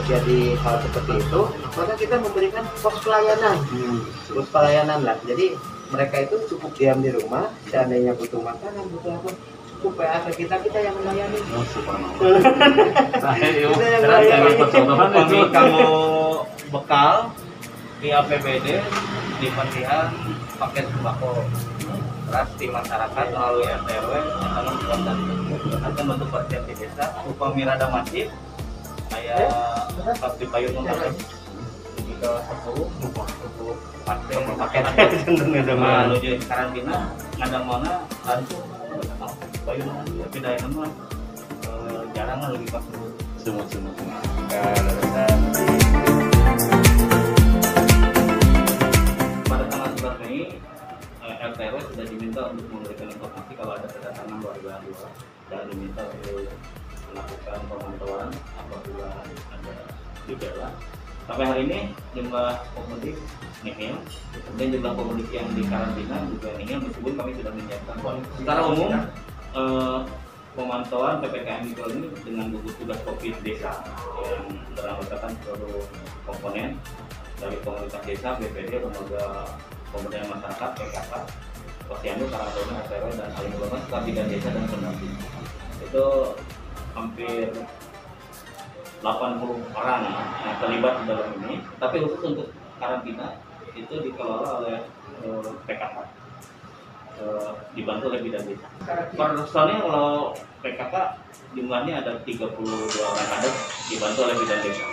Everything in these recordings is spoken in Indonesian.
terjadi hal seperti itu, maka kita memberikan pos pelayanan, pos pelayanan lah. Jadi mereka itu cukup diam di rumah, seandainya butuh makanan, butuh apa, cukup PAK kita yang melayani. Kita yang melayani. Kami kamu bekal di APBD diberikan paket sembako beras di masyarakat melalui RT RW atau bentuk persiap di desa upah mirada masif kayak seperti payung untuk ke 10 paket menuju karantina ngadang mana lanjut payung pindahin mah jarang lah lebih pas semua pada tanggal 11 Mei RT RW sudah diminta untuk memberikan informasi kalau ada kedatangan warga luar dan diminta untuk melakukan pemantauan apabila ada gejala. Sampai hari ini jumlah pemudik nihil, kemudian jumlah pemudik yang di karantina juga nihil meskipun kami sudah menyiapkan. Secara umum pemantauan PPKM Mikro ini dengan gugus tugas COVID desa yang beranggotakan seluruh komponen dari komunitas desa, BPD, lembaga pemberdayaan masyarakat, PKK, Posyandu, Karangtaruna, RTRW, dan Alim Ulama, serta bidan desa dan pendamping. Itu hampir 80 orang yang terlibat di dalam ini, tapi khusus untuk karantina itu dikelola oleh PKK, dibantu oleh bidan desa. Personilnya kalau PKK jumlahnya ada 32 orang kader dibantu oleh bidan desa.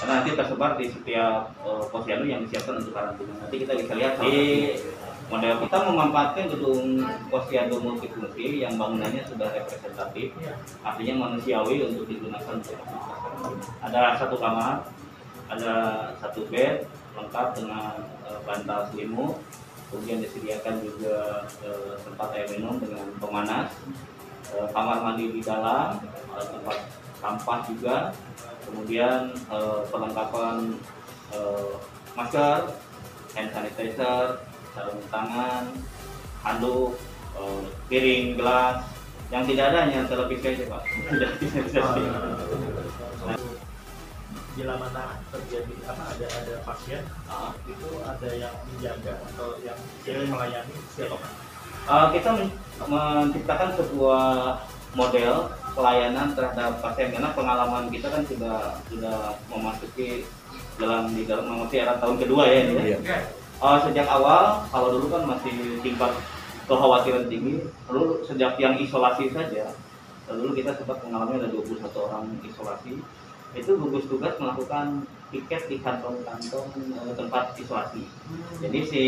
Karena nanti tersebar di setiap posyandu yang disiapkan untuk karantina. Nanti kita bisa lihat di model kita memanfaatkan gedung posyandu multifungsi yang bangunannya sudah representatif, artinya manusiawi untuk digunakan untuk ada satu kamar, ada satu bed lengkap dengan bantal selimut, kemudian disediakan juga tempat air minum dengan pemanas, kamar mandi di dalam, tempat sampah juga, kemudian perlengkapan masker, hand sanitizer, sarung tangan, handuk, piring, gelas. Yang tidak ada hanya televisi aja Pak. Bila mana terjadi ada pasien, itu ada yang menjaga atau yang melayani siapa Pak? Kita menciptakan sebuah model pelayanan terhadap pasien karena pengalaman kita kan sudah memasuki di dalam memasuki era tahun kedua ya ini. Ya. Sejak awal kalau dulu kan masih tingkat kekhawatiran tinggi, lalu sejak yang isolasi saja, dulu kita sempat mengalami ada 21 orang isolasi. Itu gugus tugas melakukan piket di kantong-kantong tempat isolasi. Jadi si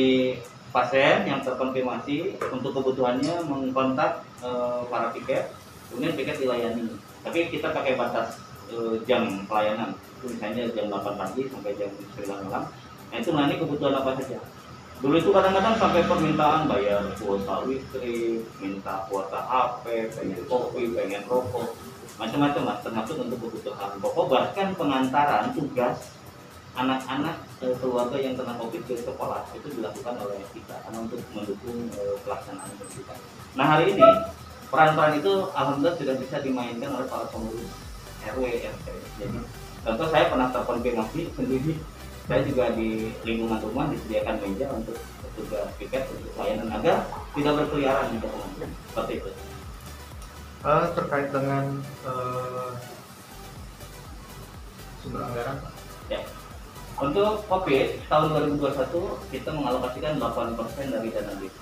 pasien yang terkonfirmasi untuk kebutuhannya mengkontak para piket, kemudian piket dilayani. Tapi kita pakai batas jam pelayanan, itu misalnya jam 8 pagi sampai jam 9 malam. Nah itu melayani kebutuhan apa saja. Dulu itu kadang-kadang sampai permintaan bayar kuota listrik, minta kuota HP, pengen kopi, pengen rokok, macam-macam lah, termasuk untuk kebutuhan pokok. Bahkan pengantaran tugas anak-anak keluarga yang kena COVID ke sekolah itu dilakukan oleh kita karena untuk mendukung pelaksanaan pendidikan. Nah hari ini peran-peran itu alhamdulillah sudah bisa dimainkan oleh para pengurus RW RT. Jadi contoh saya pernah terkonfirmasi sendiri, saya juga di lingkungan rumah disediakan meja untuk petugas piket untuk pelayanan agar tidak berkeliaran di rumah. Seperti itu. Terkait dengan sumber anggaran Pak? Ya. Untuk COVID tahun 2021 kita mengalokasikan 8% dari dana desa.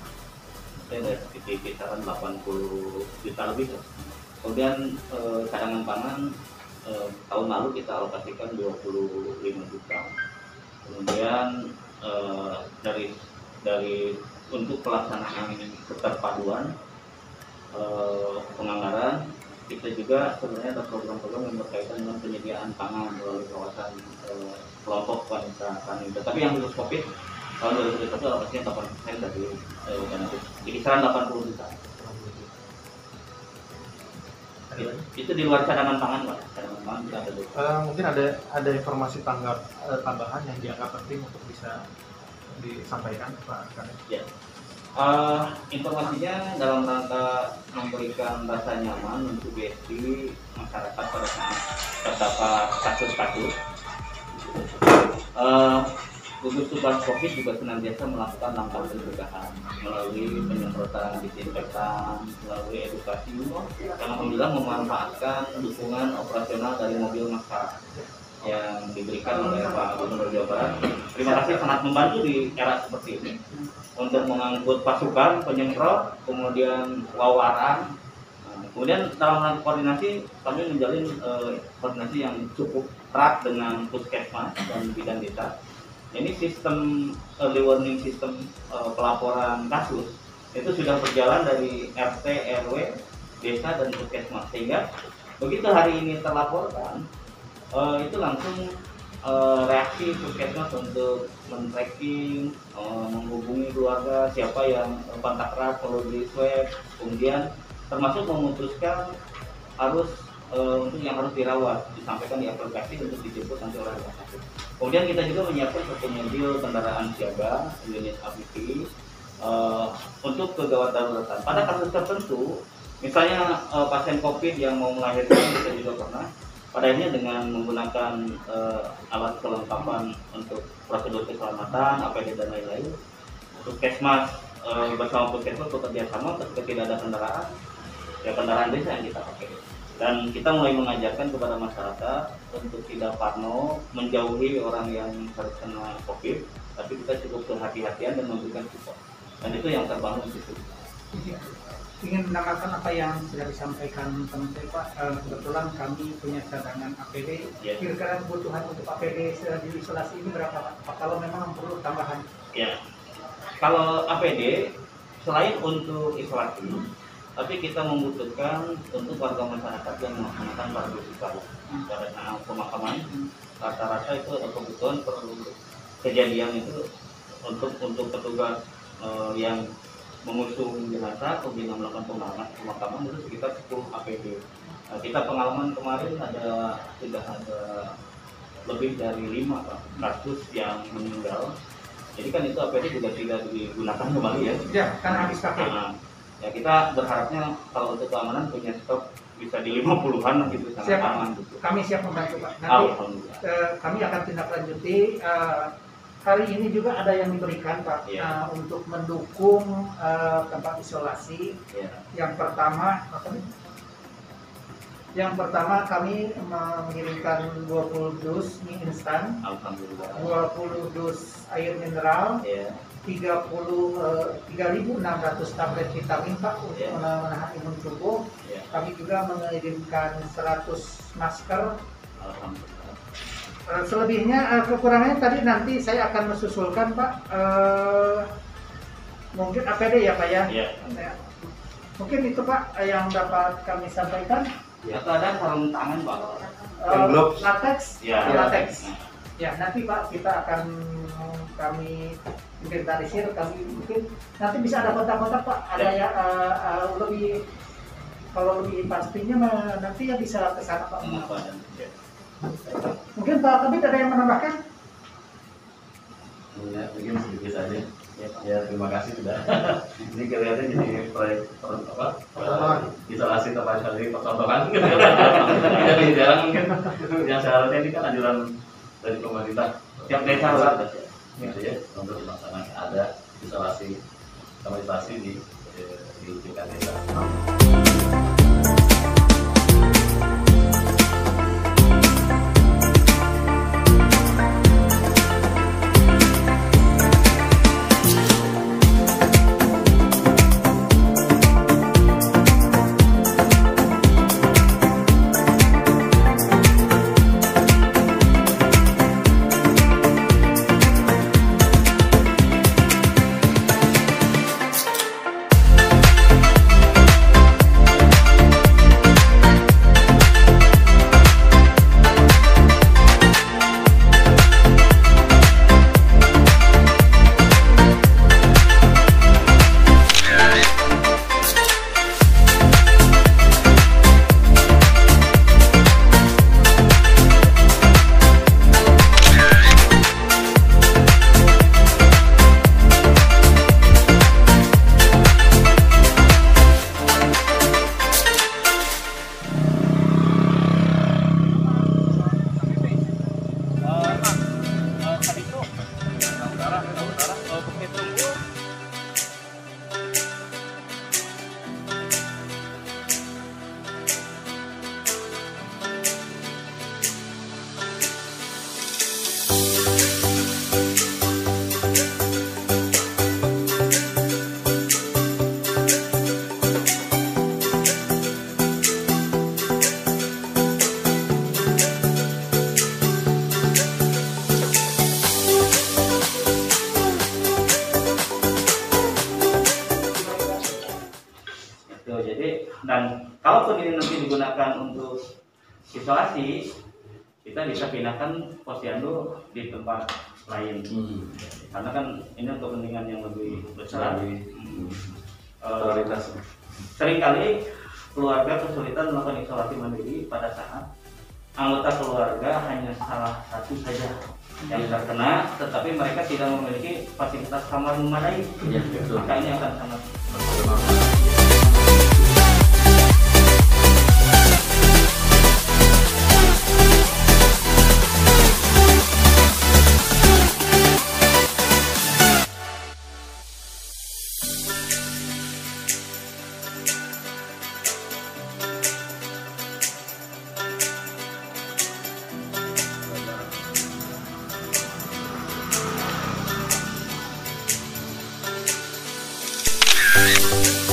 Dari kisaran 80 juta lebih. Kemudian cadangan pangan tahun lalu kita alokasikan 25 juta. Kemudian dari untuk pelaksanaan keterpaduan penganggaran kita juga sebenarnya ada program-program yang berkaitan dengan penyediaan pangan melalui kawasan kelompok wanita tani. Tapi yang khusus COVID tahun 2021 alokasinya 8% dari dana desa. Di kisaran 80 juta. Itu di luar cadangan pangan Pak. Cadangan pangan kita ada dulu. Mungkin ada informasi tambahan yang dianggap penting untuk bisa disampaikan Pak Kadep? Ya. Informasinya dalam rangka memberikan rasa nyaman untuk BSD masyarakat pada saat terdapat kasus-kasus Gugus tugas COVID juga senantiasa melakukan langkah pencegahan melalui penyemprotan disinfektan, melalui edukasi, yang alhamdulillah memanfaatkan dukungan operasional dari mobil masyarakat yang diberikan oleh Pak Gubernur Jawa Barat. Terima kasih, sangat membantu di era seperti ini untuk mengangkut pasukan penyemprot, kemudian wawaran. Kemudian dalam hal koordinasi kami menjalin koordinasi yang cukup erat dengan puskesmas dan bidan desa. Ini sistem early warning system pelaporan kasus itu sudah berjalan dari RT, RW, desa dan puskesmas, sehingga begitu hari ini terlaporkan itu langsung reaksi puskesmas untuk men-tracking, menghubungi keluarga siapa yang kontak erat perlu di swab, kemudian termasuk memutuskan harus untuk yang harus dirawat disampaikan di aplikasi untuk dijemput nanti oleh rumah sakit. Kemudian kita juga menyiapkan satu mobil kendaraan siaga unit APP untuk kegawat daruratan. Pada kasus tertentu, misalnya pasien COVID yang mau melahirkan, kita juga pernah pada akhirnya dengan menggunakan alat kelengkapan untuk prosedur keselamatan, APD dan lain-lain, puskesmas bersama puskesmas bekerja sama ketika tidak ada kendaraan, ya kendaraan desa yang kita pakai. Dan kita mulai mengajarkan kepada masyarakat untuk tidak parno, menjauhi orang yang terkena COVID, tapi kita cukup kehati-hatian dan memberikan support. Dan itu yang terbangun di situ. Ingin menambahkan apa yang sudah disampaikan teman-teman Pak. Kebetulan kami punya cadangan APD. Ya. Kira-kira kebutuhan untuk APD di isolasi ini berapa Pak? Kalau memang perlu tambahan? Ya, kalau APD selain untuk isolasi, tapi kita membutuhkan untuk warga masyarakat yang melaksanakan partisipasi pada saat pemakaman. Rata-rata itu ada kebutuhan perlu kejadian itu untuk petugas yang mengusung jenazah kemudian melakukan pemakaman itu sekitar 10 APD. Kita pengalaman kemarin sudah ada lebih dari 5 kasus yang meninggal. Jadi kan itu APD juga tidak digunakan kembali ya. Ya, karena habis pakai. Ya kita berharapnya kalau untuk keamanan punya stok bisa di 50-an gitu, sangat aman gitu. Kami siap membantu Pak. Nanti kami akan tindak lanjuti. Hari ini juga ada yang diberikan Pak ya. Untuk mendukung tempat isolasi. Ya. Yang pertama kami mengirimkan 20 dus mie instan, 20 dus air mineral, 3.600 tablet vitamin Pak untuk menahan imun tubuh. Kami juga mengirimkan 100 masker. Selebihnya kekurangannya tadi nanti saya akan mensusulkan Pak. Mungkin APD ya Pak ya. Mungkin itu Pak yang dapat kami sampaikan. Atau ada sarung tangan Pak. Latex. Latex. Ya nanti Pak kita akan kami inventarisir, kami mungkin nanti bisa ada kontak-kontak Pak. Ada ya lebih kalau lebih pastinya nanti ya bisa ke sana Pak. Mungkin Pak Kabit ada yang menambahkan? Ya, mungkin sedikit saja. Ya, terima kasih sudah. Ini kelihatannya jadi proyek isolasi tempat sendiri percontohan. Jadi jarang mungkin yang seharusnya ini kan anjuran dari pemerintah. Tiap desa lah. Gitu ya, untuk dilaksanakan ada isolasi di tingkat desa. Jadi dan kalaupun ini nanti digunakan untuk isolasi, kita bisa pindahkan posyandu di tempat lain. Karena kan ini untuk kepentingan yang lebih besar. Prioritas. Seringkali keluarga kesulitan melakukan isolasi mandiri pada saat anggota keluarga hanya salah satu saja yang terkena, tetapi mereka tidak memiliki fasilitas kamar memadai. Iya, betul. Maka ini akan sangat Bye.